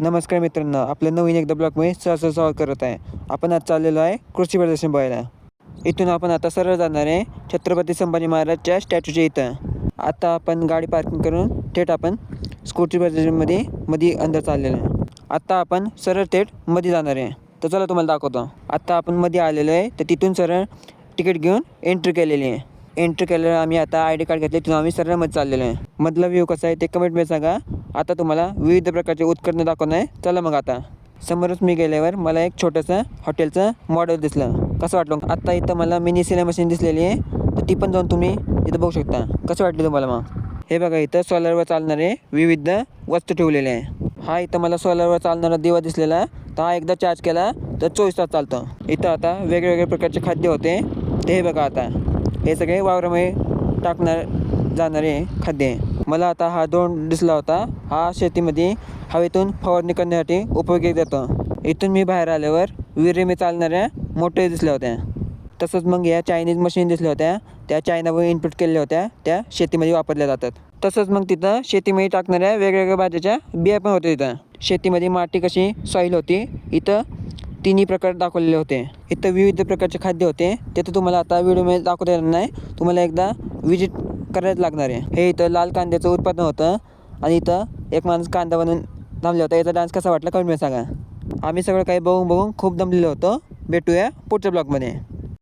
नमस्कार मित्रांनो, आपल्या नवीन एकदा ब्लॉगमध्ये सहर्ष स्वागत करत आहे. आपण आज चाललेलो आहे कृषी प्रदर्शन बघायला. इथून आपण आता सरळ जाणार आहे छत्रपती संभाजी महाराजच्या स्टॅच्यूच्या इथं. आता आपण गाडी पार्किंग करून थेट आपण कृषी प्रदर्शनमध्ये अंदर चाललेलो आहे. आता आपण सरळ थेट मध्ये जाणार आहे. तर चला तुम्हाला दाखवतो. आता आपण मध्ये आलेलो आहे, तर तिथून सरळ तिकीट घेऊन एंट्री केलेली आहे. एंट्री केल्यावर आम्ही आता ID कार्ड घेतले, तिथून आम्ही सरळ मध्ये चाललेलो आहे. मधला व्ह्यू कसा आहे ते कमेंटमध्ये सांगा. आता तुम्हाला विविध प्रकारचे उपकरणे दाखवणार आहे. चला मग आता समोरच मी गेल्यावर मला एक छोटंसं हॉटेलचं मॉडेल दिसलं. कसं वाटलं? आता इथं मला मिनी सिलाई मशीन दिसलेली आहे, तर ती पण जाऊन तुम्ही इथं बघू शकता. कसं वाटलं तुम्हाला? मग हे बघा, इथं सोलरवर चालणारे विविध वस्तू ठेवलेले आहे. हा इथं मला सोलरवर चालणारा दिवा दिसलेला, तर हा एकदा चार्ज केला तर 24 तास चालतं. इथं आता वेगवेगळ्या प्रकारचे खाद्य होते, ते हे बघा. आता हे सगळे वावरामध्ये टाकणार जाणारे खाद्य आहे. मला आता हा ड्रोन दिसला होता. हा शेतीमध्ये हवेतून फवारणी करण्यासाठी उपयोगी येतो. इथून मी बाहेर आल्यावर विहिरीमध्ये चालणाऱ्या मोटर दिसल्या होत्या. तसंच मग या चायनीज मशीन दिसल्या होत्या, त्या चायनावर इनपुट केलेल्या होत्या, त्या शेतीमध्ये वापरल्या जातात. तसंच मग तिथं शेतीमध्ये टाकणाऱ्या वेगवेगळ्या भाज्याच्या बिया पण होत्या. तिथं शेतीमध्ये माती कशी सॉईल होती, इथं तिन्ही प्रकार दाखवलेले होते. इथं विविध प्रकारचे खाद्य होते, ते तर तुम्हाला आता व्हिडिओमध्ये दाखवता येणार नाही. तुम्हाला एकदा विजिट करायला लागणार आहे. हे इथं लाल कांद्याचं उत्पादन होतं आणि इथं एक माणूस कांदा बनवून थांबला होता. याचा डान्स कसा वाटला कमेंटमध्ये सांगा. आम्ही सगळं काही बघून खूप दमलेलो होतो. भेटूया पुढच्या ब्लॉगमध्ये.